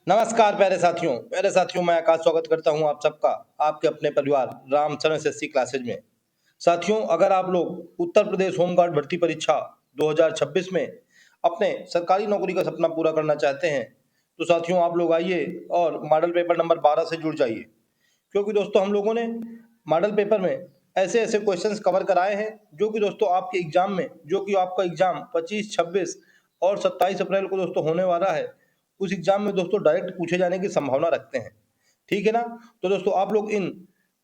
नमस्कार प्यारे साथियों मैं आकाश स्वागत करता हूं आप सबका आपके अपने परिवार रामचरण एसएससी क्लासेज में। साथियों, अगर आप लोग उत्तर प्रदेश होमगार्ड भर्ती परीक्षा 2026 में अपने सरकारी नौकरी का सपना पूरा करना चाहते हैं तो साथियों आप लोग आइए और मॉडल पेपर नंबर 12 से जुड़ जाइए। क्योंकि दोस्तों हम लोगों ने मॉडल पेपर में ऐसे ऐसे क्वेश्चंस कवर कराए हैं जो कि दोस्तों आपके एग्जाम में जो कि आपका एग्जाम 25, 26 और 27 अप्रैल को दोस्तों होने वाला है, उस एग्जाम में दोस्तों डायरेक्ट पूछे जाने की संभावना रखते हैं। ठीक है ना? तो दोस्तों आप लोग इन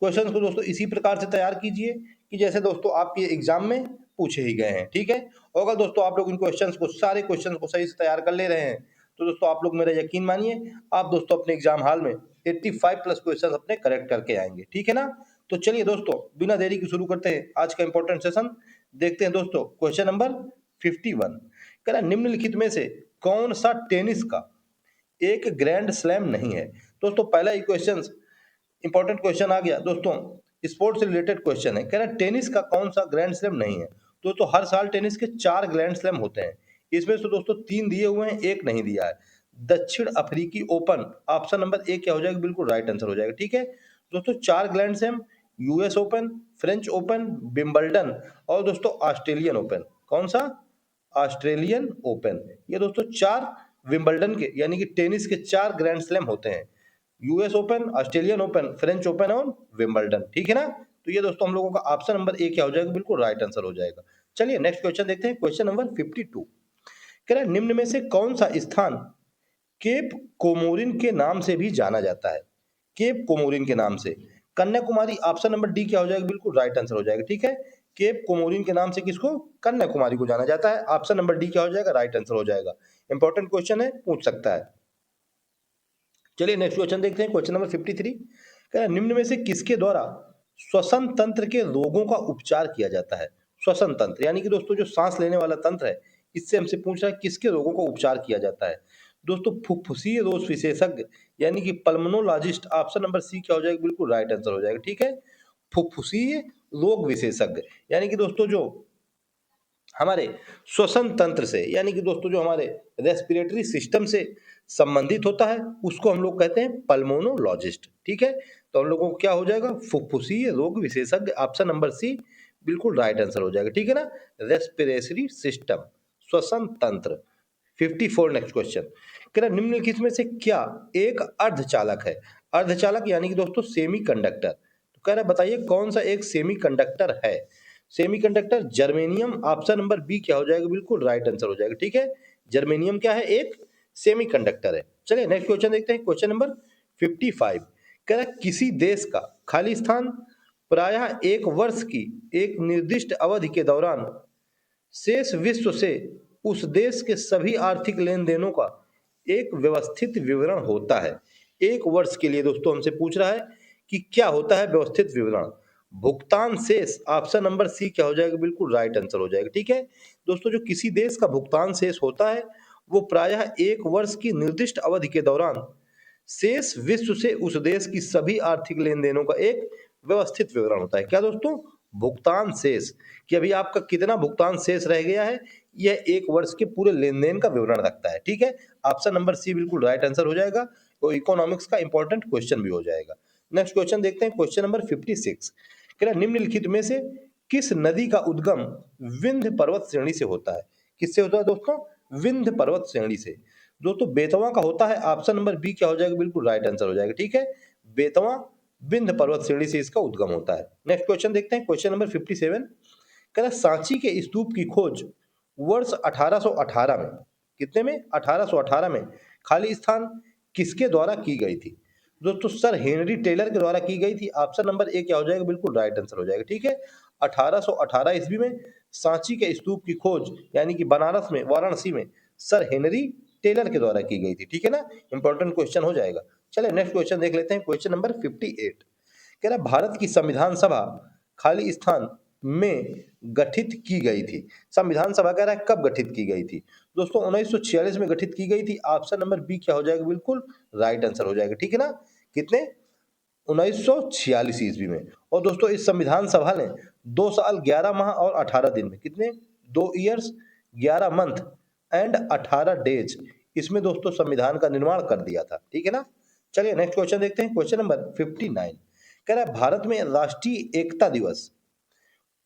क्वेश्चंस को दोस्तों इसी प्रकार से तैयार कीजिए कि जैसे दोस्तों आपके एग्जाम में पूछे ही गए हैं। ठीक है? और अगर दोस्तों आप लोग इन क्वेश्चंस को सारे क्वेश्चंस को सही से तैयार कर ले रहे हैं तो दोस्तों आप लोग मेरा यकीन मानिए, आप दोस्तों अपने एग्जाम हॉल में 85 प्लस क्वेश्चन अपने करेक्ट करके आएंगे। ठीक है ना? तो चलिए दोस्तों बिना देरी के शुरू करते हैं आज का इंपॉर्टेंट सेशन। देखते हैं दोस्तों क्वेश्चन नंबर 51। कह रहा निम्नलिखित में से कौन सा टेनिस का एक ग्रैंड स्लैम नहीं है। दोस्तों पहला ही क्वेश्चन इंपॉर्टेंट क्वेश्चन आ गया दोस्तों, स्पोर्ट्स से रिलेटेड क्वेश्चन है। कह रहा टेनिस का कौन सा ग्रैंड स्लैम नहीं है। दोस्तों हर साल टेनिस के 4 ग्रैंड स्लैम होते हैं, इसमें से दोस्तों 3 दिए हुए हैं, एक नहीं दिया है। दक्षिण अफ्रीकी ओपन ऑप्शन नंबर ए क्या हो जाएगा, बिल्कुल राइट आंसर हो जाएगा। ठीक है दोस्तों, 4 grand slam, US open, French open, Wimbledon और दोस्तों ऑस्ट्रेलियन ओपन। कौन सा? Australian open. ये दोस्तों 4 विंबलडन के यानी कि टेनिस के 4 ग्रैंड स्लैम होते हैं, US open, Australian open, French open और विंबलडन। ठीक है ना? तो ये दोस्तों हम लोगों का ऑप्शन नंबर ए क्या हो जाएगा, बिल्कुल राइट आंसर हो जाएगा। चलिए नेक्स्ट क्वेश्चन देखते हैं, क्वेश्चन नंबर 52। कह रहा है निम्न में से कौन सा स्थान केप कोमोरिन के नाम से भी जाना जाता है। केप कोमोरिन के नाम से कन्याकुमारी, ऑप्शन नंबर डी क्या हो जाएगा, बिल्कुल राइट आंसर हो जाएगा। ठीक है, केप कोमोरिन के नाम से किसको, कन्याकुमारी को जाना जाता है। ऑप्शन नंबर डी क्या हो जाएगा, राइट आंसर हो जाएगा। इंपॉर्टेंट क्वेश्चन है, पूछ सकता है। चलिए नेक्स्ट क्वेश्चन देखते हैं, क्वेश्चन नंबर 53। कह रहा है निम्न में से किसके द्वारा श्वसन तंत्र के रोगों का उपचार किया जाता है। श्वसन तंत्र यानी कि दोस्तों जो सांस लेने वाला तंत्र है, इससे हमसे पूछ रहा है किसके रोगों का उपचार किया जाता है। दोस्तों फुफ्फुसीय रोग विशेषज्ञ यानी कि पल्मोनोलॉजिस्ट, ऑप्शन नंबर सी क्या हो जाएगा, बिल्कुल राइट आंसर हो जाएगा। ठीक है, फुफ्फुसीय रोग विशेषज्ञ यानी कि दोस्तों जो हमारे श्वसन तंत्र से यानी कि दोस्तों जो हमारे रेस्पिरेटरी सिस्टम से संबंधित होता है उसको हम लोग कहते हैं पल्मोनोलॉजिस्ट। ठीक है, तो हम लोगों को क्या हो जाएगा, फुफ्फुसीय रोग विशेषज्ञ, ऑप्शन नंबर सी बिल्कुल राइट आंसर हो जाएगा। ठीक है ना, रेस्पिरेटरी सिस्टम, श्वसन तंत्र। 54 नेक्स्ट क्वेश्चन कह रहा निम्नलिखित में से क्या एक अर्धचालक है। अर्धचालक यानी कि दोस्तों सेमी कंडक्टर। तो कह रहा बताइए कौन सा एक सेमी कंडक्टर है। Semiconductor germanium, option number B क्या हो जाएगा, बिल्कुल राइट आंसर हो जाएगा। ठीक है, जर्मेनियम क्या है, एक सेमीकंडक्टर है। चलिए नेक्स्ट क्वेश्चन देखते हैं, क्वेश्चन नंबर 55। कह रहा किसी देश का खाली स्थान प्रायः एक वर्ष की एक निर्दिष्ट अवधि के दौरान शेष विश्व से उस देश के सभी आर्थिक लेन देनों का एक व्यवस्थित विवरण होता है। एक वर्ष के लिए दोस्तों हमसे पूछ रहा है कि क्या होता है व्यवस्थित विवरण। भुगतान शेष, ऑप्शन नंबर सी क्या हो जाएगा, बिल्कुल राइट आंसर हो जाएगा। ठीक है दोस्तों, जो किसी देश का भुगतान शेष होता है वो प्रायः एक वर्ष की निर्दिष्ट अवधि के दौरान शेष विश्व से उस देश की सभी आर्थिक लेन देनों का एक व्यवस्थित विवरण होता है। क्या दोस्तों, भुगतान शेष, कि अभी आपका कितना भुगतान शेष रह गया है, यह एक वर्ष के पूरे लेन देन का विवरण रखता है। ठीक है, ऑप्शन नंबर सी बिल्कुल राइट आंसर हो जाएगा, तो इकोनॉमिक्स का इंपॉर्टेंट क्वेश्चन भी हो जाएगा। नेक्स्ट क्वेश्चन देखते हैं, क्वेश्चन नंबर 56। कह रहा निम्नलिखित में से किस नदी का उद्गम विंध्य पर्वत श्रेणी से होता है। किससे होता है दोस्तों, विंध्य पर्वत श्रेणी से। दोस्तों बेतवा का होता है, ऑप्शन नंबर बी क्या हो जाएगा, बिल्कुल राइट आंसर हो जाएगा। ठीक है, बेतवा विंध्य पर्वत श्रेणी से इसका उद्गम होता है। नेक्स्ट क्वेश्चन देखते हैं, क्वेश्चन नंबर 57। कह रहा सांची के स्तूप की खोज वर्ष 1818 में, कितने में, 1818 में खाली स्थान किसके द्वारा की गई थी। दोस्तों सर हेनरी टेलर के द्वारा की गई थी। ऑप्शन नंबर ए क्या हो जाएगा, बिल्कुल राइट आंसर हो जाएगा। ठीक है, 1818 ईस्वी में सांची के स्तूप की खोज यानी कि बनारस में, वाराणसी में सर हेनरी टेलर के द्वारा की गई थी। ठीक है ना, इंपॉर्टेंट क्वेश्चन हो जाएगा। चलिए नेक्स्ट क्वेश्चन देख लेते हैं, क्वेश्चन नंबर 58। कह रहा भारत की संविधान सभा खाली स्थान में गठित की गई थी। संविधान सभा कह रहा है कब गठित की गई थी। दोस्तों 1946 में गठित की गई थी। ऑप्शन नंबर बी क्या हो जाएगा, बिल्कुल राइट आंसर हो जाएगा। ठीक है ना, कितने, 1946 ईस्वी में। और दोस्तों इस संविधान सभा ने 2 साल 11 माह और 18 दिन में, कितने, 2 ईयर्स 11 मंथ एंड 18 डेज इसमें दोस्तों संविधान का निर्माण कर दिया था। ठीक है ना। चलिए नेक्स्ट क्वेश्चन देखते हैं। क्वेश्चन नंबर 59 कह रहा है भारत में राष्ट्रीय एकता दिवस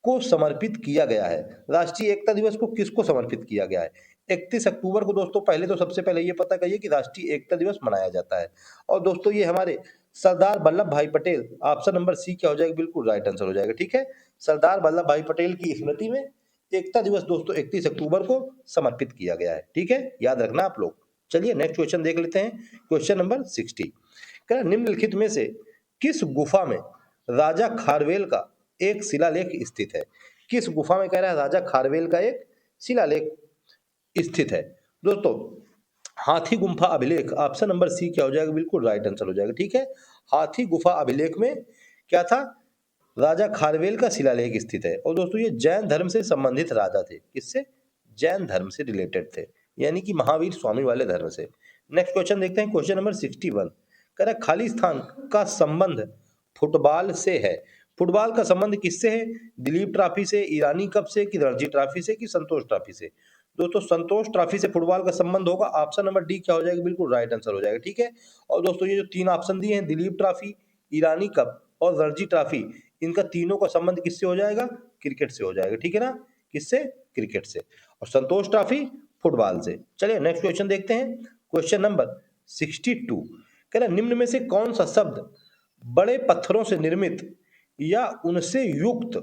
को समर्पित किया गया है। राष्ट्रीय एकता दिवस को किसको समर्पित किया गया है? 31 अक्टूबर को दोस्तों पहले तो सबसे पहले ये पता करिए कि राष्ट्रीय एकता दिवस मनाया जाता है। और दोस्तों ये हमारे सरदार वल्लभ भाई पटेल, ऑप्शन नंबर सी क्या हो जाएगा? बिल्कुल राइट आंसर हो जाएगा। ठीक है, सरदार वल्लभ भाई पटेल की स्मृति में एकता दिवस दोस्तों 31 अक्टूबर को समर्पित किया गया है। ठीक है, याद रखना आप लोग। चलिए नेक्स्ट क्वेश्चन देख लेते हैं। क्वेश्चन नंबर 60 कह निम्नलिखित में से किस गुफा में राजा खारवेल का एक शिलालेख स्थित है? किस गुफा में कह रहा है राजा खारवेल का एक शिलालेख स्थित है? दोस्तों हाथी गुफा अभिलेख, ऑप्शन नंबर सी क्या हो जाएगा? बिल्कुल राइट आंसर हो जाएगा। ठीक है, हाथी गुफा अभिलेख में क्या था? राजा खारवेल का शिलालेख स्थित है। और दोस्तों ये जैन धर्म से संबंधित राजा थे। किससे? जैन धर्म से रिलेटेड थे, यानी कि महावीर स्वामी वाले धर्म से। नेक्स्ट क्वेश्चन देखते हैं। क्वेश्चन नंबर 61 कह रहा है खाली स्थान का संबंध फुटबॉल से है। फुटबॉल का संबंध किससे है? दिलीप ट्रॉफी से, ईरानी कप से, कि रणजी ट्रॉफी से, कि संतोष ट्रॉफी से? दोस्तों संतोष ट्रॉफी से फुटबॉल का संबंध होगा। ऑप्शन नंबर डी क्या हो जाएगा? बिल्कुल राइट आंसर हो जाएगा। ठीक है, और दोस्तों ये जो तीन ऑप्शन दिए हैं, दिलीप ट्रॉफी, ईरानी कप और रणजी ट्रॉफी, इनका तीनों का संबंध किससे हो जाएगा? क्रिकेट से हो जाएगा। ठीक है ना, किससे? क्रिकेट से। और संतोष ट्रॉफी फुटबॉल से। चलिए नेक्स्ट क्वेश्चन देखते हैं। क्वेश्चन नंबर 62 कह रहा निम्न में से कौन सा शब्द बड़े पत्थरों से निर्मित या उनसे युक्त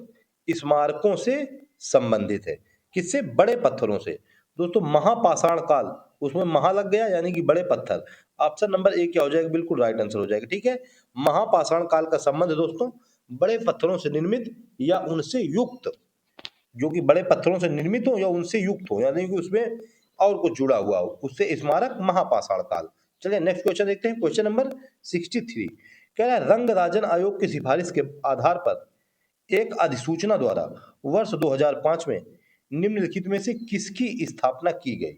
स्मारकों से संबंधित है? किससे? बड़े पत्थरों से। दोस्तों महापाषाण काल, उसमें महा लग गया यानी कि बड़े पत्थर। ऑप्शन नंबर ए क्या हो जाएगा? बिल्कुल राइट आंसर हो जाएगा। ठीक है, महापाषाण काल का संबंध दोस्तों बड़े पत्थरों से निर्मित या उनसे युक्त, जो कि बड़े पत्थरों से निर्मित हो या उनसे युक्त हो, यानी कि उसमें और कुछ जुड़ा हुआ हो, उससे स्मारक महापाषाण काल। चलिए नेक्स्ट क्वेश्चन देखते हैं। क्वेश्चन नंबर 63 कह रहा है रंगराजन आयोग की सिफारिश के आधार पर एक अधिसूचना द्वारा वर्ष 2005 में निम्नलिखित में से किसकी स्थापना की गई?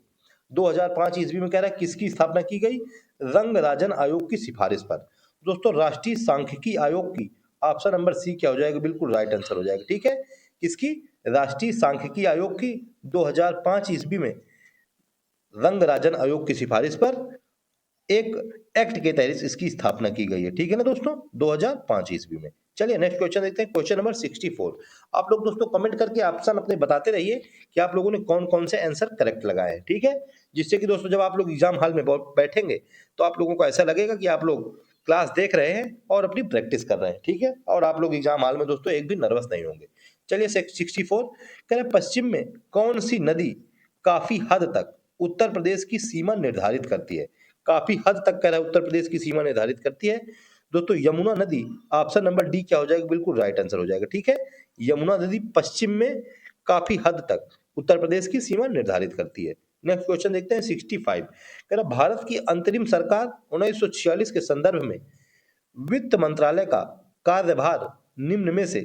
2005 ईस्वी में कह रहा है किसकी स्थापना की गई? रंगराजन आयोग की सिफारिश पर। दोस्तों राष्ट्रीय सांख्यिकी आयोग की। ऑप्शन नंबर सी क्या हो जाएगा? बिल्कुल राइट आंसर हो जाएगा। ठीक है, किसकी? राष्ट्रीय सांख्यिकी आयोग की 2005 ईस्वी में रंगराजन आयोग की सिफारिश पर एक एक्ट के तहत इसकी स्थापना की गई है। ठीक है ना दोस्तों, 2005 ईस्वी में। चलिए नेक्स्ट क्वेश्चन देखते हैं। क्वेश्चन नंबर 64 आप लोग दोस्तों कमेंट करके ऑप्शन अपने बताते रहिए कि आप लोगों ने कौन कौन से आंसर करेक्ट लगाए हैं। ठीक है, जिससे कि दोस्तों जब आप लोग एग्जाम हॉल में बैठेंगे तो आप लोगों को ऐसा लगेगा कि आप लोग क्लास देख रहे हैं और अपनी प्रैक्टिस कर रहे हैं। ठीक है, और आप लोग एग्जाम हॉल में दोस्तों एक भी नर्वस नहीं होंगे। चलिए 64 कह रहे पश्चिम में कौन सी नदी काफी हद तक उत्तर प्रदेश की सीमा निर्धारित करती है? काफी हद तक कह रहा है उत्तर प्रदेश की सीमा निर्धारित करती है। दोस्तों यमुना नदी, ऑप्शन नंबर डी क्या हो जाएगा? बिल्कुल राइट आंसर हो जाएगा। ठीक है, यमुना नदी पश्चिम में काफी हद तक उत्तर प्रदेश की सीमा निर्धारित करती है। नेक्स्ट क्वेश्चन देखते हैं 65 कह रहा भारत की अंतरिम सरकार 1946 के संदर्भ में वित्त मंत्रालय का कार्यभार निम्न में से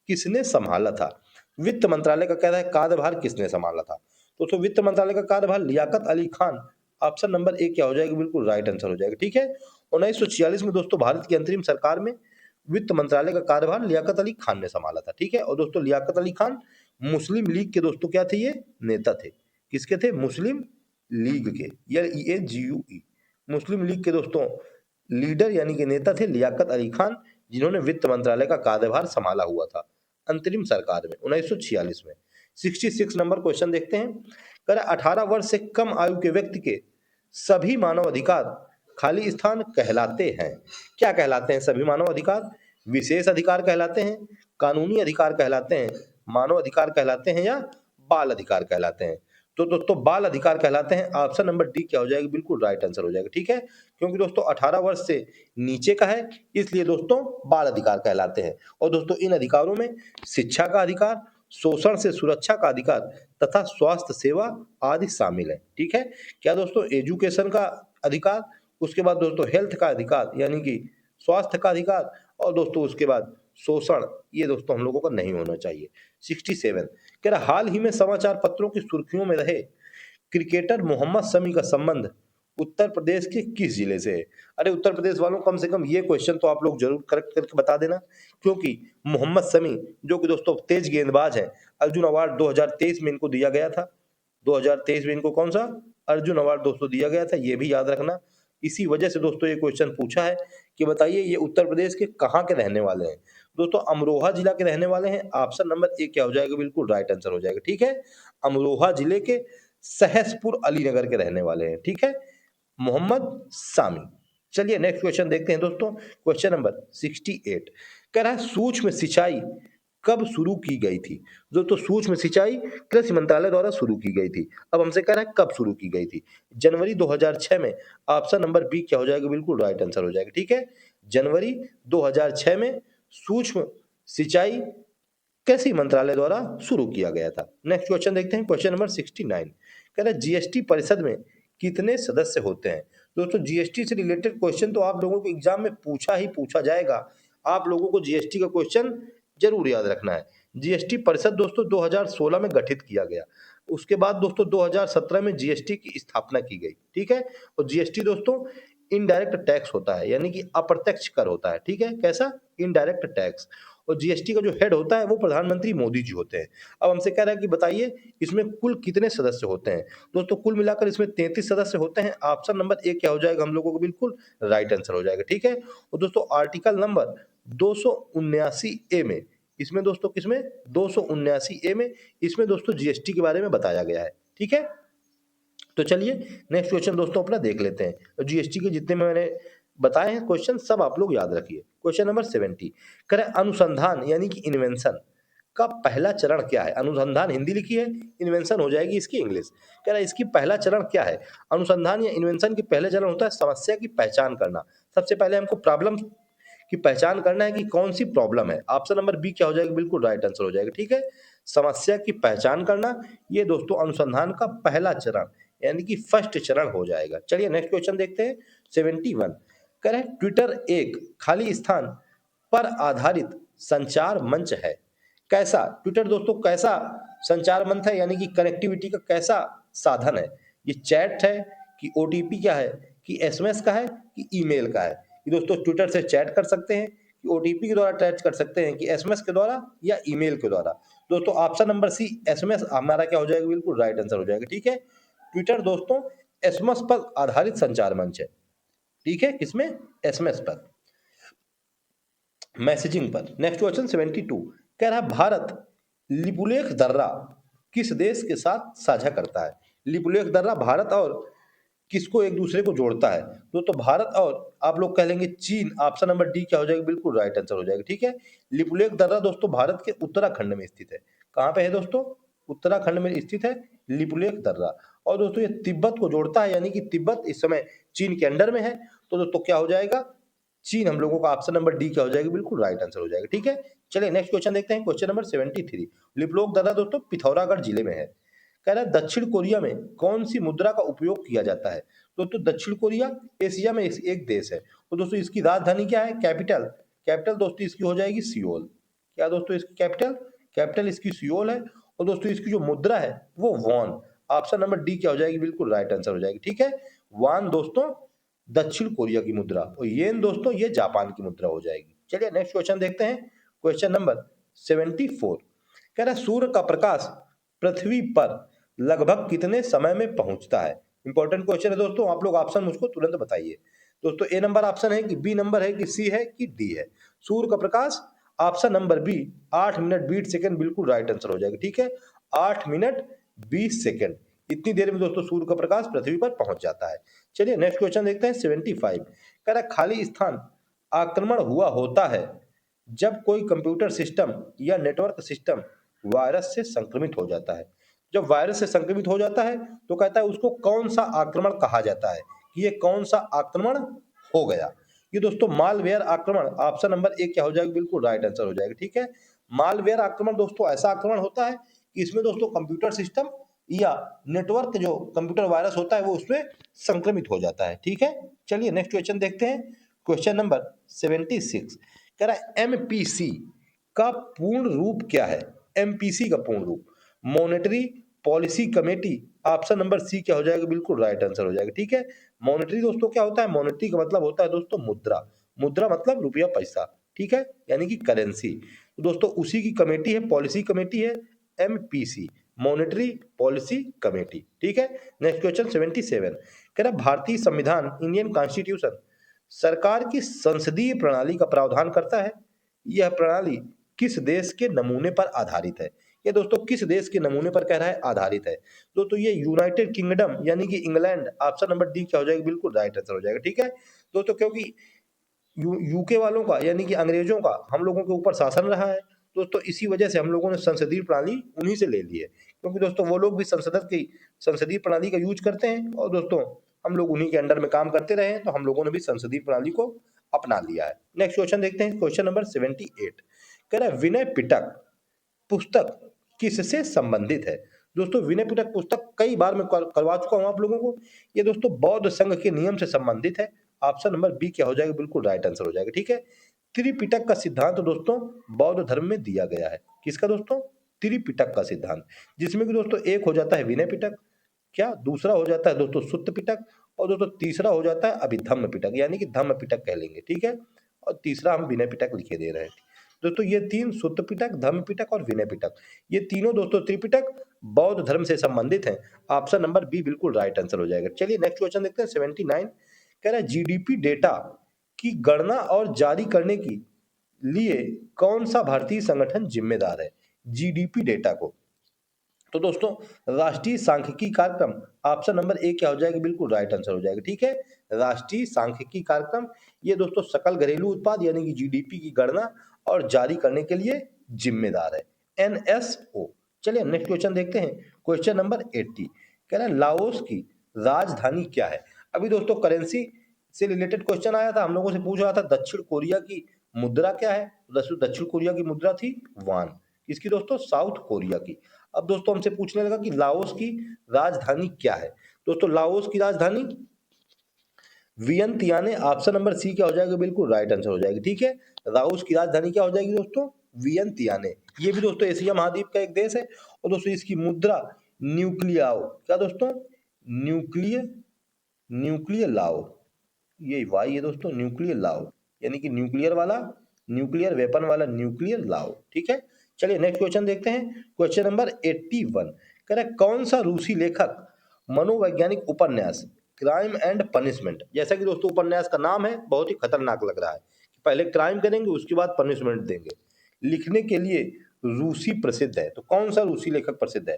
किसने संभाला था? वित्त मंत्रालय का कह रहा है कार्यभार किसने संभाला था? दोस्तों वित्त मंत्रालय का कार्यभार Liaquat Ali Khan. Option number A क्या हो जाएगा? बिल्कुल राइट आंसर हो जाएगा। ठीक है, 1946 में दोस्तों भारत की अंतरिम सरकार में वित्त मंत्रालय का कार्यभार लियाकत अली खान ने संभाला था। ठीक है, और दोस्तों लियाकत अली खान मुस्लिम लीग के दोस्तों क्या थे? ये नेता थे। किसके थे? मुस्लिम लीग के, LEAGUE, मुस्लिम लीग के दोस्तों लीडर यानी कि नेता थे लियाकत अली खान, जिन्होंने वित्त मंत्रालय का कार्यभार संभाला हुआ था अंतरिम सरकार में 1946 में। 66 नंबर क्वेश्चन देखते हैं। कह रहा 18 वर्ष से कम आयु के व्यक्ति के सभी मानव अधिकार खाली स्थान कहलाते हैं। क्या कहलाते हैं सभी मानव अधिकार? विशेष अधिकार कहलाते हैं, कानूनी अधिकार कहलाते हैं, मानव अधिकार कहलाते हैं, या बाल अधिकार कहलाते हैं? तो दोस्तों बाल अधिकार कहलाते हैं। ऑप्शन नंबर डी क्या हो जाएगा? बिल्कुल राइट आंसर हो जाएगा। ठीक है, क्योंकि दोस्तों 18 वर्ष से नीचे का है, इसलिए दोस्तों बाल अधिकार कहलाते हैं। और दोस्तों इन अधिकारों में शिक्षा का अधिकार, शोषण से सुरक्षा का अधिकार तथा स्वास्थ्य सेवा आदि शामिल है। ठीक है, क्या दोस्तों? एजुकेशन का अधिकार, उसके बाद दोस्तों हेल्थ का अधिकार यानी कि स्वास्थ्य का अधिकार, और दोस्तों उसके बाद शोषण, ये दोस्तों हम लोगों का नहीं होना चाहिए। 67 कह रहा हाल ही में समाचार पत्रों की सुर्खियों में रहे क्रिकेटर मोहम्मद शमी का संबंध उत्तर प्रदेश के किस जिले से है? अरे उत्तर प्रदेश वालों कम से कम ये क्वेश्चन तो आप लोग जरूर करेक्ट करके बता देना, क्योंकि मोहम्मद शमी जो कि दोस्तों तेज गेंदबाज है, अर्जुन अवार्ड 2023 में इनको दिया गया था। 2023 में इनको कौन सा अर्जुन अवार्ड दोस्तों दिया गया था, ये भी याद रखना। इसी वजह से दोस्तों ये क्वेश्चन पूछा है कि बताइए ये उत्तर प्रदेश के कहाँ के रहने वाले हैं। दोस्तों अमरोहा जिला के रहने वाले हैं। ऑप्शन नंबर ए क्या हो जाएगा, बिल्कुल राइट आंसर हो जाएगा। ठीक है, अमरोहा जिले के सहसपुर अलीनगर के रहने वाले हैं। ठीक है, मोहम्मद सामी। चलिए नेक्स्ट क्वेश्चन देखते हैं दोस्तों। क्वेश्चन नंबर 68 कह रहा है सूक्ष्म सिंचाई कब शुरू की गई थी। दोस्तों सूक्ष्म सिंचाई कृषि मंत्रालय द्वारा शुरू की गई थी। अब हमसे कह रहा है कब शुरू की गई थी। जनवरी 2006 में। ऑप्शन नंबर बी क्या हो जाएगा, बिल्कुल राइट आंसर हो जाएगा। ठीक है, जनवरी 2006 में सूक्ष्म सिंचाई कृषि मंत्रालय द्वारा शुरू किया गया था। नेक्स्ट क्वेश्चन देखते हैं। क्वेश्चन नंबर 69 कह रहा है जीएसटी परिषद में कितने सदस्य होते हैं। दोस्तों जीएसटी से रिलेटेड क्वेश्चन तो आप लोगों को एग्जाम में पूछा ही पूछा जाएगा। आप लोगों को जीएसटी का क्वेश्चन जरूर याद रखना है। जीएसटी परिषद दोस्तों 2016 में गठित किया गया। उसके बाद दोस्तों 2017 में जीएसटी की स्थापना की गई। ठीक है, और जीएसटी दोस्तों इनडायरेक्ट टैक्स होता है, यानी कि अप्रत्यक्ष कर होता है। ठीक है, कैसा, इनडायरेक्ट टैक्स। और जीएसटी का जो हेड होता है वो प्रधानमंत्री मोदी जी होते हैं। अब हमसे कह रहा है कि बताइए इसमें कुल कितने सदस्य होते हैं। दोस्तों कुल मिलाकर इसमें 33 सदस्य होते हैं। ऑप्शन नंबर ए क्या हो जाएगा, हम लोगों को बिल्कुल राइट आंसर हो जाएगा। ठीक है, और दोस्तों आर्टिकल नंबर 279 ए में, इसमें दोस्तों किसमें, 279 ए में, इसमें दोस्तों जीएसटी के बारे में बताया गया है। ठीक है, तो चलिए नेक्स्ट क्वेश्चन दोस्तों अपना देख लेते हैं। जीएसटी के जितने मैंने बताए हैं क्वेश्चन सब आप लोग याद रखिए। क्वेश्चन नंबर 70 करें अनुसंधान यानी कि इन्वेंशन का पहला चरण क्या है। अनुसंधान हिंदी लिखी है, इन्वेंशन हो जाएगी इसकी इंग्लिश। कह रहा है इसकी पहला चरण क्या है। अनुसंधान या इन्वेंशन की पहले चरण होता है समस्या की पहचान करना। सबसे पहले हमको प्रॉब्लम की पहचान करना है कि कौन सी प्रॉब्लम है। ऑप्शन नंबर बी क्या हो जाएगा, बिल्कुल राइट आंसर हो जाएगा। ठीक है, समस्या की पहचान करना, ये दोस्तों अनुसंधान का पहला चरण यानी कि फर्स्ट चरण हो जाएगा। चलिए नेक्स्ट क्वेश्चन देखते हैं। 71 कह रहे हैं ट्विटर एक खाली स्थान पर आधारित संचार मंच है। कैसा ट्विटर दोस्तों, कैसा संचार मंच है, यानी कि कनेक्टिविटी का कैसा साधन है। ये चैट है कि ओटीपी क्या है, कि एसएमएस का है, कि ईमेल का है। ये दोस्तों ट्विटर से चैट कर सकते हैं, कि ओटीपी के द्वारा चैट कर सकते हैं, कि एसएमएस के द्वारा या ईमेल के द्वारा। दोस्तों ऑप्शन नंबर सी एसएमएस हमारा क्या हो जाएगा, बिल्कुल राइट आंसर हो जाएगा। ठीक है, ट्विटर दोस्तों एसएमएस पर आधारित संचार मंच है। ठीक है, किसमें, एसएमएस पर, मैसेजिंग पर। नेक्स्ट क्वेश्चन 72 कह रहा है भारत लिपुलेख दर्रा किस देश के साथ साझा करता है। लिपुलेख दर्रा भारत और किसको एक दूसरे को जोड़ता है। तो भारत और आप लोग कह लेंगे चीन। ऑप्शन नंबर डी क्या हो जाएगा, बिल्कुल राइट आंसर हो जाएगा। ठीक है, लिपुलेख दर्रा दोस्तों भारत के उत्तराखंड में स्थित है। कहाँ पे है दोस्तों, उत्तराखंड में स्थित है लिपुलेख दर्रा। और दोस्तों ये तिब्बत को जोड़ता है, यानी कि तिब्बत इस समय चीन के अंडर में है। तो दोस्तों क्या हो जाएगा, चीन। हम लोगों का ऑप्शन नंबर डी क्या हो जाएगा, बिल्कुल राइट आंसर हो जाएगा। ठीक है, चलिए नेक्स्ट क्वेश्चन देखते हैं। क्वेश्चन नंबर 73 लिपुलेख दर्रा दोस्तों पिथौरागढ़ जिले में है। कह रहा है दक्षिण कोरिया में कौन सी मुद्रा का उपयोग किया जाता है। दोस्तों दक्षिण कोरिया एशिया में एक देश है। तो दोस्तों इसकी राजधानी क्या है, कैपिटल। कैपिटल दोस्तों इसकी हो जाएगी सियोल। क्या दोस्तों इसकी कैपिटल, कैपिटल इसकी सियोल है। और दोस्तों इसकी जो मुद्रा है वो वॉन। ऑप्शन नंबर डी क्या हो जाएगी, बिल्कुल राइट आंसर हो जाएगी। ठीक है, वॉन दोस्तों दक्षिण कोरिया की मुद्रा, और येन दोस्तों ये जापान की मुद्रा हो जाएगी। चलिए नेक्स्ट क्वेश्चन देखते हैं। क्वेश्चन नंबर 74 कह रहा है सूर्य का प्रकाश पृथ्वी पर लगभग कितने समय में पहुंचता है। इंपॉर्टेंट क्वेश्चन है दोस्तों, आप लोग ऑप्शन मुझको तुरंत बताइए। दोस्तों ए नंबर ऑप्शन है, कि बी नंबर है, कि सी है, कि डी है। सूर्य का प्रकाश option number B 8 minute 20 second, बिल्कुल राइट आंसर हो जाएगा। ठीक है, 8 मिनट 20 सेकंड, इतनी देर में दोस्तों सूर्य का प्रकाश पृथ्वी पर पहुंच जाता है। चलिए नेक्स्ट क्वेश्चन देखते हैं। 75 कह रहा है खाली स्थान आक्रमण हुआ होता है जब कोई कंप्यूटर सिस्टम या नेटवर्क सिस्टम वायरस से संक्रमित हो जाता है। जब वायरस से संक्रमित हो जाता है तो कहता है उसको कौन सा आक्रमण कहा जाता है, कि ये कौन सा आक्रमण हो गया। ये दोस्तों मालवेयर आक्रमण। ऑप्शन नंबर एक क्या हो जाएगा, बिल्कुल राइट आंसर हो जाएगा। ठीक है, मालवेयर आक्रमण दोस्तों ऐसा आक्रमण होता है कि इसमें दोस्तों कंप्यूटर सिस्टम या नेटवर्क जो कंप्यूटर वायरस होता है वो उसमें संक्रमित हो जाता है। ठीक है, चलिए नेक्स्ट क्वेश्चन देखते हैं। क्वेश्चन नंबर 76 कह रहा है एमपीसी का पूर्ण रूप क्या है। एमपीसी का पूर्ण रूप monetary policy committee. Option number C क्या हो जाएगा, बिल्कुल राइट आंसर हो जाएगा। ठीक है, मॉनेटरी दोस्तों क्या होता है, मॉनेटरी का मतलब होता है दोस्तों मुद्रा। मुद्रा मतलब रुपया पैसा। ठीक है, यानी कि करेंसी। तो दोस्तों उसी की कमेटी है, पॉलिसी कमेटी है एमपीसी। Monetary policy committee. ठीक है, नेक्स्ट क्वेश्चन 77 कह रहा भारतीय संविधान इंडियन कॉन्स्टिट्यूशन सरकार की संसदीय प्रणाली का प्रावधान करता है। यह प्रणाली किस देश के नमूने पर आधारित है? ये दोस्तों किस देश के नमूने पर कह रहा है आधारित है? दोस्तों ये यूनाइटेड किंगडम यानी कि इंग्लैंड, ऑप्शन नंबर डी क्या हो जाएगा? बिल्कुल राइट आंसर हो जाएगा। ठीक है दोस्तों, क्योंकि यूके वालों का यानी कि अंग्रेजों का हम लोगों के ऊपर शासन रहा है दोस्तों, इसी वजह से हम लोगों ने संसदीय प्रणाली उन्हीं से ले ली है, क्योंकि दोस्तों वो लोग भी संसदीय प्रणाली का यूज करते हैं और दोस्तों हम लोग उन्हीं के अंडर में काम करते रहे हैं, तो हम लोगों ने भी संसदीय प्रणाली को अपना लिया है। नेक्स्ट क्वेश्चन देखते हैं, क्वेश्चन नंबर 78 कह रहा है विनय पिटक पुस्तक किससे संबंधित है? दोस्तों विनय पिटक पुस्तक कई बार मैं करवा चुका हूं आप लोगों को। ये दोस्तों बौद्ध संघ के नियम से संबंधित है। ऑप्शन नंबर बी क्या हो जाएगा? बिल्कुल राइट आंसर हो जाएगा। ठीक है, त्रिपिटक का सिद्धांत दोस्तों बौद्ध धर्म में दिया गया है। किसका दोस्तों? त्रिपिटक का सिद्धांत, जिसमें कि दोस्तों एक हो जाता है विनय पिटक, क्या दूसरा हो जाता है दोस्तों सुत्त पिटक, और दोस्तों तीसरा हो जाता है अभिधम्म पिटक यानी कि धम्म पिटक कह लेंगे। ठीक है, और तीसरा हम विनय पिटक लिखे दे रहे हैं। दोस्तों ये तीन सुत्त पिटक, धम्म पिटक और विनय पिटक, ये तीनों दोस्तों त्रिपिटक बौद्ध धर्म से संबंधित हैं। ऑप्शन नंबर बी बिल्कुल राइट आंसर हो जाएगा। चलिए नेक्स्ट क्वेश्चन देखते हैं 79 कह रहा है जीडीपी डेटा की गणना और जारी करने की लिए कौन सा भारतीय संगठन जिम्मेदार है? जीडीपी डेटा को तो दोस्तों राष्ट्रीय सांख्यिकी कार्यक्रम, ऑप्शन नंबर ए क्या हो जाएगा? बिल्कुल राइट आंसर हो जाएगा। ठीक है, राष्ट्रीय सांख्यिकी कार्यक्रम ये दोस्तों सकल घरेलू उत्पाद यानी कि जीडीपी की गणना और जारी करने के लिए जिम्मेदार है, एनएसओ। चलिए नेक्स्ट क्वेश्चन देखते हैं, क्वेश्चन नंबर 80 कह रहा है लाओस की राजधानी क्या है? अभी दोस्तों करेंसी से रिलेटेड क्वेश्चन आया था, हम लोगों से पूछ रहा था दक्षिण कोरिया की मुद्रा क्या है? दोस्तों दक्षिण कोरिया की मुद्रा थी वान। किसकी दोस्तों? साउथ कोरिया की। अब दोस्तों हमसे पूछने लगा कि लाओस की राजधानी क्या है? दोस्तों लाओस की राजधानी वियंतियाने, ऑप्शन नंबर सी क्या हो जाएगा? बिल्कुल राइट आंसर हो जाएगी। ठीक है, लाओस की राजधानी क्या हो जाएगी दोस्तों? वियंतियाने। ये भी दोस्तों एशिया महाद्वीप का एक देश है और दोस्तों इसकी मुद्रा न्यूक्लियाओ, क्या दोस्तों? न्यूक्लियर न्यूक्लियर लाओ, ये वाई है दोस्तों, न्यूक्लियर लाओ यानी कि न्यूक्लियर वाला, न्यूक्लियर वेपन वाला न्यूक्लियर लाओ। ठीक है, चलिए नेक्स्ट क्वेश्चन देखते हैं, क्वेश्चन नंबर 81 कह रहा है कौन सा रूसी लेखक मनोवैज्ञानिक उपन्यास क्राइम एंड पनिशमेंट, जैसा कि दोस्तों उपन्यास का नाम है बहुत ही खतरनाक लग रहा है, पहले क्राइम करेंगे उसके बाद पनिशमेंट देंगे, लिखने के लिए रूसी प्रसिद्ध है, तो कौन सा रूसी लेखक प्रसिद्ध है?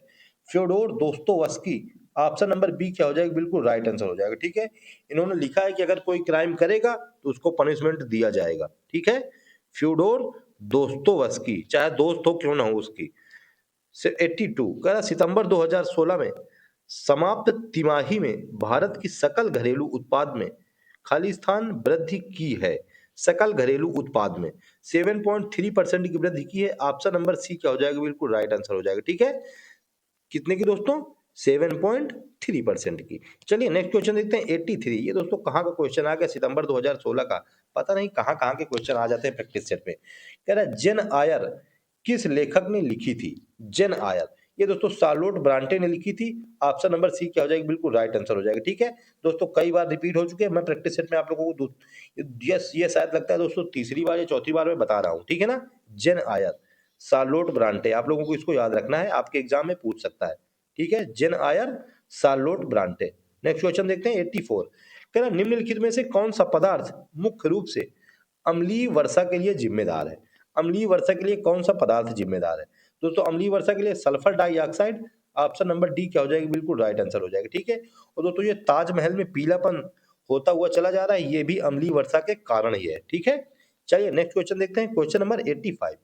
Fyodor Dostoevsky, option number B क्या हो जाएगा? बिल्कुल राइट आंसर हो जाएगा। ठीक है, इन्होंने लिखा है कि अगर कोई क्राइम करेगा तो उसको पनिशमेंट दिया जाएगा। ठीक है, फ्योडोर दोस्तोवस्की, चाहे दोस्त हो क्यों ना हो उसकी। 82 कह रहा सितंबर 2016 में समाप्त तिमाही में भारत की सकल घरेलू उत्पाद में खालिस्तान वृद्धि की है, सकल घरेलू उत्पाद में 7.3% की वृद्धि की है। ऑप्शन नंबर सी क्या हो जाएगा? बिल्कुल राइट आंसर हो जाएगा। ठीक है, कितने की दोस्तों? 7.3% की। चलिए नेक्स्ट क्वेश्चन देखते हैं 83, ये दोस्तों कहाँ का क्वेश्चन आ गया? सितंबर 2016 का, पता नहीं कहाँ कहाँ के क्वेश्चन आ जाते हैं प्रैक्टिस सेट में। कह रहा है जेन आयर किस लेखक ने लिखी थी? जेन आयर ये दोस्तों शार्लोट ब्रांटे ने लिखी थी। ऑप्शन नंबर सी क्या हो जाएगा? बिल्कुल राइट आंसर हो जाएगा। ठीक है दोस्तों, कई बार रिपीट हो चुके हैं, मैं प्रैक्टिस सेट में आप लोगों को ये शायद लगता है दोस्तों तीसरी बार या चौथी बार मैं बता रहा हूँ। ठीक है ना, जेन आयर शार्लोट ब्रांटे, आप लोगों को इसको याद रखना है, आपके एग्जाम में पूछ सकता है। ठीक है, जेन आयर शार्लोट ब्रांटे। नेक्स्ट क्वेश्चन देखते हैं 84 कह रहा निम्नलिखित में से कौन सा पदार्थ मुख्य रूप से अम्लीय वर्षा के लिए जिम्मेदार है? अम्लीय वर्षा के लिए कौन सा पदार्थ जिम्मेदार है? दोस्तों अम्लीय वर्षा के लिए sulphur dioxide, option number D क्या हो जाएगी? बिल्कुल राइट आंसर हो जाएगा। ठीक है, और दोस्तों ये ताजमहल में पीलापन होता हुआ चला जा रहा है, ये भी अम्लीय वर्षा के कारण ही है। ठीक है, चलिए नेक्स्ट क्वेश्चन देखते हैं, क्वेश्चन नंबर 85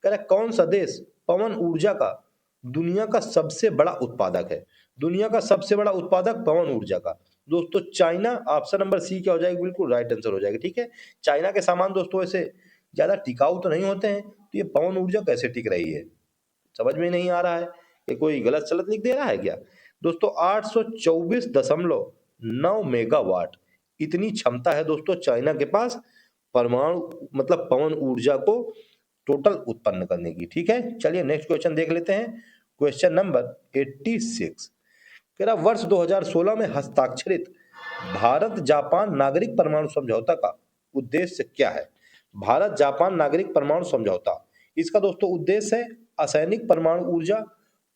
कह रहा है कौन सा देश पवन ऊर्जा का दुनिया का सबसे बड़ा उत्पादक है? दुनिया का सबसे बड़ा उत्पादक पवन ऊर्जा का दोस्तों चाइना, ऑप्शन नंबर सी क्या हो जाएगा? बिल्कुल राइट आंसर हो जाएगा। ठीक है, चाइना के सामान दोस्तों ऐसे ज्यादा टिकाऊ तो नहीं होते हैं, तो ये पवन ऊर्जा कैसे टिक रही है समझ में नहीं आ रहा है, ये कोई गलत सलत लिख दे रहा है क्या? दोस्तों 824.9 मेगावाट इतनी क्षमता है दोस्तों चाइना के पास परमाणु मतलब पवन ऊर्जा को टोटल उत्पन्न करने की। ठीक है, चलिए नेक्स्ट क्वेश्चन देख लेते हैं, क्वेश्चन नंबर 86 कह रहा वर्ष 2016 में हस्ताक्षरित भारत जापान नागरिक परमाणु समझौता का उद्देश्य क्या है? भारत जापान नागरिक परमाणु समझौता, इसका दोस्तों उद्देश्य है असैनिक परमाणु ऊर्जा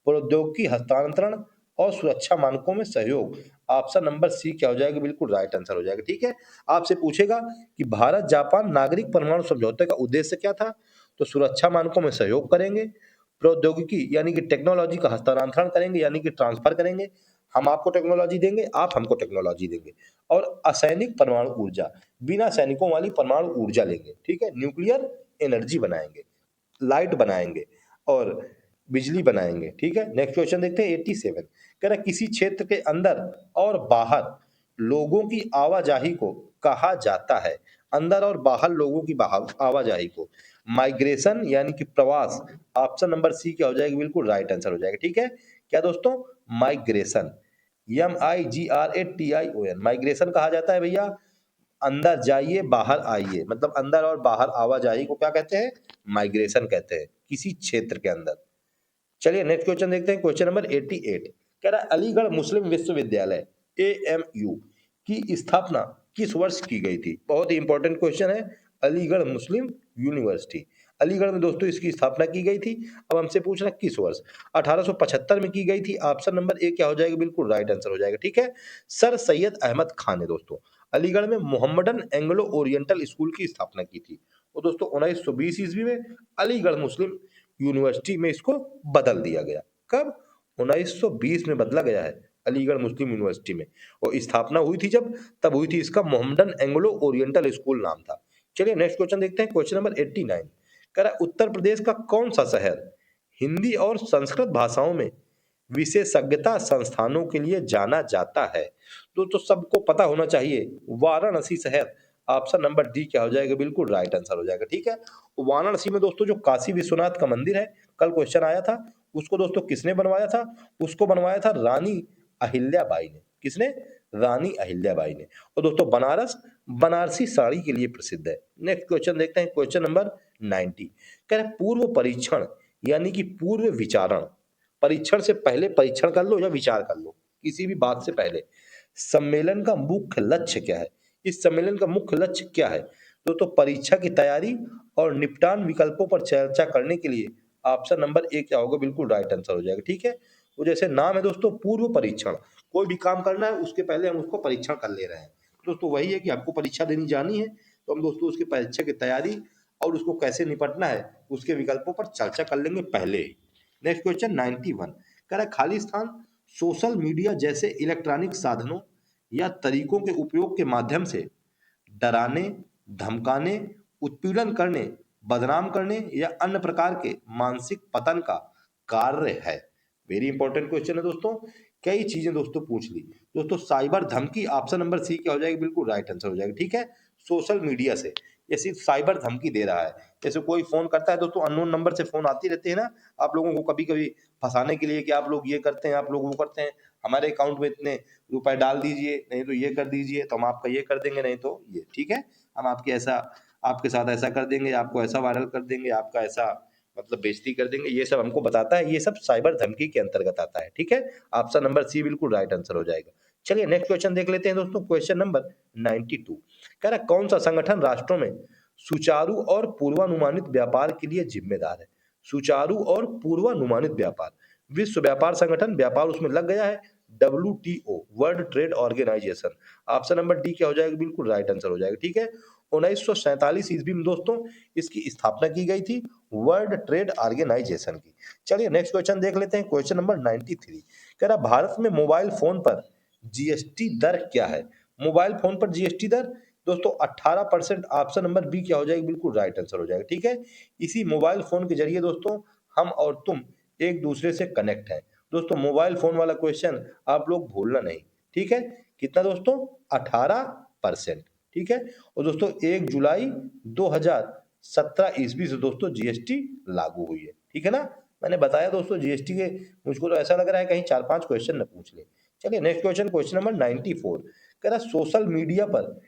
प्रौद्योगिकी हस्तांतरण और सुरक्षा मानकों में सहयोग। ऑप्शन नंबर सी क्या हो जाएगा, बिल्कुल राइट आंसर हो जाएगा। ठीक है, आपसे पूछेगा कि भारत जापान नागरिक परमाणु समझौते का उद्देश्य क्या था, तो सुरक्षा मानकों में सहयोग करेंगे, प्रौद्योगिकी यानी कि टेक्नोलॉजी का हस्तांतरण करेंगे यानी कि ट्रांसफर करेंगे, हम आपको टेक्नोलॉजी देंगे, आप हमको टेक्नोलॉजी देंगे, और असैनिक परमाणु ऊर्जा, बिना सैनिकों वाली परमाणु ऊर्जा लेंगे। ठीक है, न्यूक्लियर एनर्जी बनाएंगे, लाइट बनाएंगे और बिजली बनाएंगे। ठीक है, नेक्स्ट क्वेश्चन देखते हैं 87। कह रहा किसी क्षेत्र के अंदर और बाहर लोगों की आवाजाही को कहा जाता है, अंदर और बाहर लोगों की आवाजाही को माइग्रेशन यानी कि प्रवास। ऑप्शन नंबर सी क्या हो जाएगा, बिल्कुल राइट आंसर हो जाएगा। ठीक है, क्या दोस्तों, माइग्रेशन, MIGRATION माइग्रेशन कहा जाता है भैया, अंदर जाइए बाहर आइए, मतलब अंदर और बाहर आवाजाही को क्या कहते हैं, माइग्रेशन कहते हैं, किसी क्षेत्र के अंदर। चलिए नेक्स्ट क्वेश्चन देखते हैं, क्वेश्चन नंबर 88। कह रहा है अलीगढ़ मुस्लिम विश्वविद्यालय AMU की स्थापना किस वर्ष की गई थी। बहुत ही इंपॉर्टेंट क्वेश्चन है, अलीगढ़ मुस्लिम यूनिवर्सिटी, अलीगढ़ में दोस्तों इसकी स्थापना की गई थी। अब हमसे पूछना किस वर्ष, 1875 में की गई थी। ऑप्शन नंबर ए क्या हो जाएगा, बिल्कुल राइट आंसर हो जाएगा। ठीक है, सर सैयद अहमद खान ने दोस्तों अलीगढ़ में मोहम्मदन एंग्लो ओरिएंटल स्कूल की स्थापना की थी। और दोस्तों 1920 ईस्वी में अलीगढ़ मुस्लिम यूनिवर्सिटी में इसको बदल दिया गया। कब, 1920 में बदला गया है अलीगढ़ मुस्लिम यूनिवर्सिटी में, और स्थापना हुई थी जब, तब हुई थी इसका मोहम्मदन एंग्लो ओरिएंटल स्कूल नाम था। चलिए नेक्स्ट क्वेश्चन देखते हैं, क्वेश्चन नंबर 89। कह रहा है उत्तर प्रदेश का कौन सा शहर हिंदी और संस्कृत भाषाओं में विशेषज्ञता संस्थानों के लिए जाना जाता है। तो सबको पता होना चाहिए, वाराणसी शहर। ऑप्शन नंबर डी क्या हो जाएगा, बिल्कुल राइट आंसर हो जाएगा। ठीक है, वाराणसी में दोस्तों जो काशी विश्वनाथ का मंदिर है, कल क्वेश्चन आया था, उसको दोस्तों किसने बनवाया था, उसको बनवाया था रानी अहिल्याबाई ने। किसने, रानी अहिल्याबाई ने। और दोस्तों बनारस बनारसी साड़ी के लिए प्रसिद्ध है। नेक्स्ट क्वेश्चन देखते हैं, क्वेश्चन नंबर 90। कह रहे पूर्व परीक्षण यानी कि पूर्व विचारण, परीक्षण से पहले परीक्षण कर लो या विचार कर लो, किसी भी बात से पहले सम्मेलन का मुख्य लक्ष्य क्या है, इस सम्मेलन का मुख्य लक्ष्य क्या है। तो परीक्षा की तैयारी और निपटान विकल्पों पर चर्चा करने के लिए ऑप्शन नंबर ए क्या होगा, बिल्कुल राइट आंसर हो जाएगा। ठीक है, वो जैसे नाम है दोस्तों पूर्व परीक्षण, कोई भी काम करना है उसके पहले हम उसको परीक्षण कर ले रहे हैं। दोस्तों वही है कि आपको परीक्षा देनी जानी है, तो हम दोस्तों उसकी परीक्षा की तैयारी और उसको कैसे निपटना है उसके विकल्पों पर चर्चा कर लेंगे पहले ही। Next question 91। कह रहा है खाली स्थान सोशल मीडिया जैसे इलेक्ट्रॉनिक साधनों या तरीकों के उपयोग के माध्यम से डराने, धमकाने, उत्पीड़न करने, बदनाम करने या अन्य प्रकार के मानसिक पतन का कार्य है। वेरी इंपॉर्टेंट क्वेश्चन है दोस्तों, कई चीजें दोस्तों पूछ ली। दोस्तों साइबर धमकी, ऑप्शन नंबर सी क्या हो जाएगी, बिल्कुल राइट आंसर हो जाएगा। ठीक है, सोशल मीडिया से ये सिर्फ साइबर धमकी दे रहा है। जैसे कोई फोन करता है दोस्तों, अननोन नंबर से फोन आती रहती है ना, आप लोगों को कभी कभी फंसाने के लिए कि आप लोग ये करते हैं, आप लोग वो करते हैं, हमारे अकाउंट में इतने रुपए डाल दीजिए, नहीं तो ये कर दीजिए, तो हम आपका ये कर देंगे, नहीं तो ये। ठीक है, हम आपके ऐसा, आपके साथ ऐसा कर देंगे, आपको ऐसा वायरल कर देंगे, आपका ऐसा मतलब बेइज्जती कर देंगे, ये सब हमको बताता है, ये सब साइबर धमकी के अंतर्गत आता है। ठीक है, ऑप्शन नंबर सी बिल्कुल राइट आंसर हो जाएगा। चलिए नेक्स्ट क्वेश्चन देख लेते हैं दोस्तों, क्वेश्चन नंबर 92। कह रहा है कौन सा संगठन राष्ट्रों में सुचारू और पूर्वानुमानित व्यापार के लिए जिम्मेदार है। सुचारू और पूर्वानुमानित व्यापार, विश्व व्यापार संगठन, व्यापार उसमें लग गया है, WTO world trade organisation. Option number D क्या हो जाएगा, बिल्कुल राइट आंसर हो जाएगा। ठीक है, 1947 ईस्वी में दोस्तों इसकी स्थापना की गई थी, वर्ल्ड ट्रेड ऑर्गेनाइजेशन की। चलिए नेक्स्ट क्वेश्चन देख लेते हैं, क्वेश्चन नंबर 93। कह रहा भारत में मोबाइल फोन पर जीएसटी दर क्या है। मोबाइल फोन पर जीएसटी दर दोस्तों 18%। ऑप्शन नंबर बी क्या हो जाएगा, बिल्कुल राइट आंसर हो जाएगा। ठीक है, इसी मोबाइल फोन के जरिए दोस्तों हम और तुम एक दूसरे से कनेक्ट हैं। दोस्तों मोबाइल फोन वाला क्वेश्चन आप लोग भूलना नहीं। ठीक है, कितना दोस्तों, 18%। ठीक है, और दोस्तों 1 जुलाई 2017 ईस्वी से दोस्तों जीएसटी लागू हुई है। ठीक है ना, मैंने बताया दोस्तों जीएसटी के, मुझको तो ऐसा लग रहा है कहीं 4-5 क्वेश्चन न पूछ ले। चलिए नेक्स्ट क्वेश्चन, क्वेश्चन नंबर 94। कह रहा सोशल मीडिया पर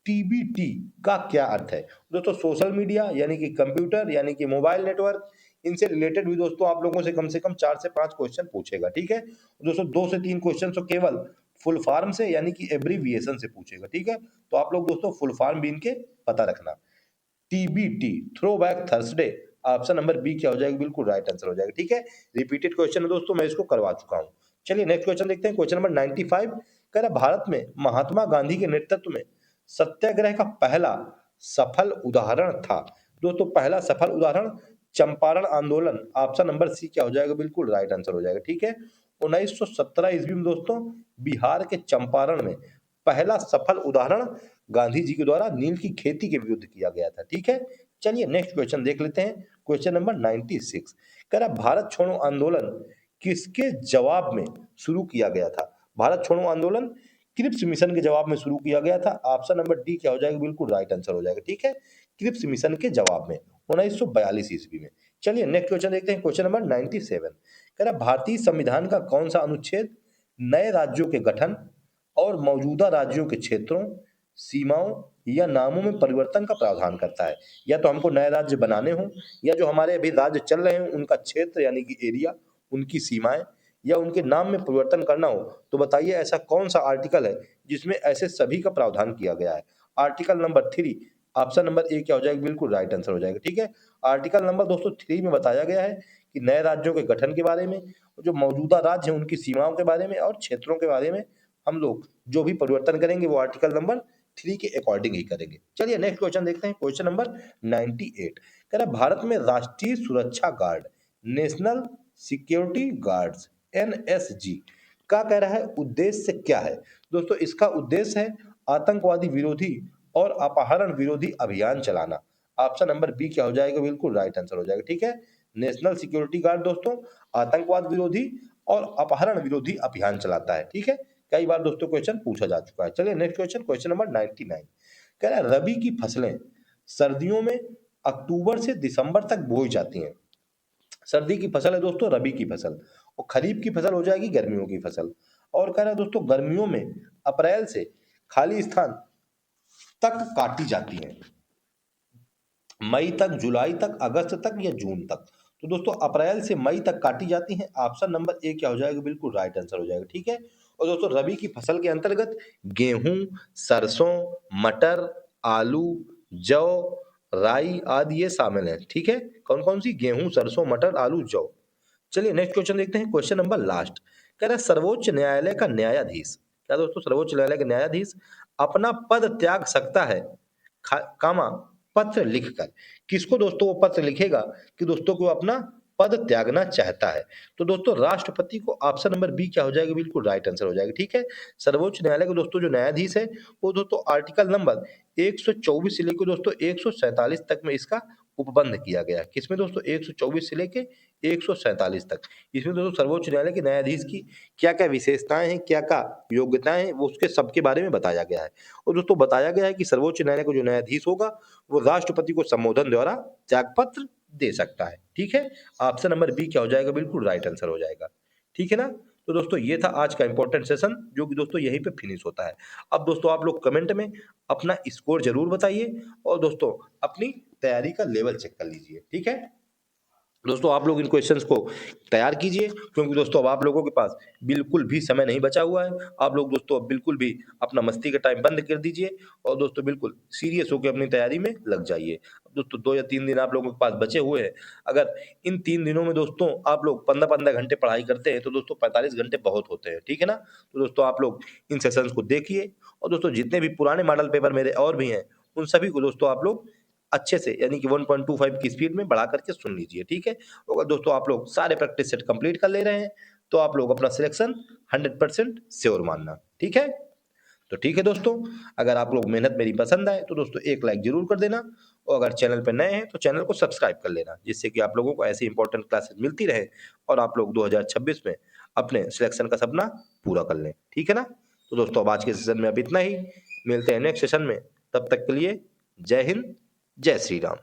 टीबीटी का क्या अर्थ है। दोस्तों सोशल मीडिया यानी कि कंप्यूटर यानी कि मोबाइल नेटवर्क, इनसे रिलेटेड भी दोस्तों आप लोगों से कम 4 से 5 क्वेश्चन पूछेगा। ठीक है, दोस्तों 2 से 3 क्वेश्चन तो केवल फुल फॉर्म से यानी कि एब्रीविएशन से पूछेगा। ठीक है, तो आप लोग दोस्तों फुल फॉर्म भी इनके पता रखना। TBT throw back Thursday option number B क्या हो जाएगा, बिल्कुल राइट आंसर हो जाएगा। ठीक है, रिपीटेड क्वेश्चन है दोस्तों, मैं इसको करवा चुका हूँ। चलिए नेक्स्ट क्वेश्चन देखते हैं, क्वेश्चन नंबर 95 कह रहा भारत में महात्मा गांधी के नेतृत्व में सत्याग्रह का पहला सफल उदाहरण था। दोस्तों पहला सफल उदाहरण चंपारण आंदोलन, ऑप्शन नंबर सी क्या हो जाएगा, बिल्कुल राइट आंसर हो जाएगा। ठीक है, 1917 ईस्वी में दोस्तों बिहार के चंपारण में पहला सफल उदाहरण गांधी जी के द्वारा नील की खेती के विरुद्ध किया गया था। ठीक है, चलिए नेक्स्ट क्वेश्चन देख लेते हैं, क्वेश्चन नंबर 96 कह रहा भारत छोड़ो आंदोलन किसके जवाब में शुरू किया गया था। भारत छोड़ो आंदोलन क्रिप्स मिशन के जवाब में शुरू किया गया था। ऑप्शन नंबर डी क्या हो जाएगा, बिल्कुल राइट आंसर हो जाएगा। ठीक है, क्रिप्स मिशन के जवाब में 1942 ईस्वी में। चलिए नेक्स्ट क्वेश्चन देखते हैं, क्वेश्चन नंबर 97 कह रहा भारतीय संविधान का कौन सा अनुच्छेद नए राज्यों के गठन और मौजूदा राज्यों के क्षेत्रों, सीमाओं या नामों में परिवर्तन का प्रावधान करता है। या तो हमको नए राज्य बनाने हों, या जो हमारे अभी राज्य चल रहे हैं उनका क्षेत्र यानी कि एरिया, उनकी सीमाएं या उनके नाम में परिवर्तन करना हो, तो बताइए ऐसा कौन सा आर्टिकल है जिसमें ऐसे सभी का प्रावधान किया गया है। Article number 3, option number A क्या हो जाएगा, बिल्कुल राइट आंसर हो जाएगा। ठीक है, आर्टिकल नंबर दोस्तों 3 में बताया गया है कि नए राज्यों के गठन के बारे में, जो मौजूदा राज्य हैं उनकी सीमाओं के बारे में और क्षेत्रों के बारे में हम लोग जो भी परिवर्तन करेंगे वो आर्टिकल नंबर 3 के अकॉर्डिंग ही करेंगे। चलिए नेक्स्ट क्वेश्चन देखते हैं, क्वेश्चन नंबर 98 कह रहा भारत में राष्ट्रीय सुरक्षा guard, national security guards, NSG का कह रहा है उद्देश्य क्या है। दोस्तों इसका उद्देश्य है आतंकवादी विरोधी और अपहरण विरोधी अभियान चलाना। ऑप्शन नंबर बी क्या हो जाएगा, बिल्कुल राइट आंसर हो जाएगा। ठीक है, नेशनल सिक्योरिटी गार्ड दोस्तों आतंकवाद विरोधी और अपहरण विरोधी अभियान चलाता है। ठीक है, कई बार दोस्तों क्वेश्चन पूछा जा चुका है। चलिए नेक्स्ट क्वेश्चन, क्वेश्चन नंबर 99 कह रहा है रबी की फसलें सर्दियों में अक्टूबर से दिसंबर तक बोई जाती हैं। सर्दी की फसल है दोस्तों रबी की फसल, और खरीफ की फसल हो जाएगी गर्मियों की फसल। और कह रहा है दोस्तों गर्मियों में अप्रैल से खाली स्थान तक काटी जाती हैं, मई तक, जुलाई तक, अगस्त तक या जून तक। तो दोस्तों अप्रैल से मई तक काटी जाती हैं। ऑप्शन नंबर ए क्या हो जाएगा, बिल्कुल राइट आंसर हो जाएगा। ठीक है, और दोस्तों रबी की फसल के अंतर्गत गेहूं, सरसों, मटर, आलू, जौ, राई आदि ये शामिल है। ठीक है, कौन कौन सी, गेहूं, सरसों, मटर, आलू, जौ। चलिए नेक्स्ट क्वेश्चन देखते हैं, क्वेश्चन नंबर लास्ट कह रहा है सर्वोच्च न्यायालय का न्यायाधीश, क्या दोस्तों सर्वोच्च न्यायालय का न्यायाधीश अपना पद त्याग सकता है, कामा पत्र लिखकर। किसको दोस्तों वो पत्र लिखेगा कि दोस्तों को अपना पद त्यागना चाहता है। तो दोस्तों राष्ट्रपति को। ऑप्शन नंबर बी क्या हो जाएगा, बिल्कुल राइट आंसर हो जाएगा। ठीक है, सर्वोच्च न्यायालय के दोस्तों जो न्यायाधीश है वो दोस्तों आर्टिकल नंबर 124 से लेकर दोस्तों 147 तक में इसका उपबंध किया गया है। किसमें दोस्तों, 124 से लेके 147 तक। इसमें दोस्तों सर्वोच्च न्यायालय के न्यायाधीश की क्या क्या विशेषताएं हैं, क्या क्या योग्यताएं हैं, वो उसके सबके बारे में बताया गया है। और दोस्तों बताया गया है कि सर्वोच्च न्यायालय का जो न्यायाधीश होगा वो राष्ट्रपति को संबोधन द्वारा त्यागपत्र दे सकता है। ठीक है, ऑप्शन नंबर बी क्या हो जाएगा, बिल्कुल राइट आंसर हो जाएगा। ठीक है ना, तो दोस्तों ये था आज का इंपॉर्टेंट सेशन जो कि दोस्तों यहीं पे फिनिश होता है। अब दोस्तों आप लोग कमेंट में अपना स्कोर जरूर बताइए और दोस्तों अपनी तैयारी का लेवल चेक कर लीजिए। ठीक है दोस्तों, आप लोग इन क्वेश्चंस को तैयार कीजिए, क्योंकि दोस्तों अब आप लोगों के पास बिल्कुल भी समय नहीं बचा हुआ है। आप लोग दोस्तों अब बिल्कुल भी अपना मस्ती का टाइम बंद कर दीजिए और दोस्तों बिल्कुल सीरियस होकर अपनी तैयारी में लग जाइए। दोस्तों 2 या 3 दिन आप लोगों के पास बचे हुए हैं। अगर इन 3 दिनों में दोस्तों आप लोग 15-15 घंटे पढ़ाई करते हैं तो दोस्तों 45 घंटे बहुत होते हैं। ठीक है ना, तो दोस्तों आप लोग इन सेशंस को देखिए और दोस्तों जितने भी पुराने मॉडल पेपर मेरे और भी हैं उन सभी को दोस्तों आप लोग अच्छे से यानी कि 1.25 की स्पीड में बढ़ा करके सुन लीजिए। ठीक है, अगर दोस्तों आप लोग सारे प्रैक्टिस सेट कंप्लीट कर ले रहे हैं तो आप लोग अपना सिलेक्शन 100% श्योर मानना। ठीक है, तो ठीक है दोस्तों, अगर आप लोग मेहनत मेरी पसंद आए तो दोस्तों एक लाइक जरूर कर देना, और अगर चैनल पर नए हैं तो चैनल को सब्सक्राइब कर लेना, जिससे कि आप लोगों को ऐसी इंपॉर्टेंट क्लासेस मिलती रहे और आप लोग 2026 में अपने सिलेक्शन का सपना पूरा कर लें। ठीक है ना, तो दोस्तों अब आज के सेशन में अब इतना ही, मिलते हैं नेक्स्ट सेशन में, तब तक के लिए जय हिंद, जय श्री राम।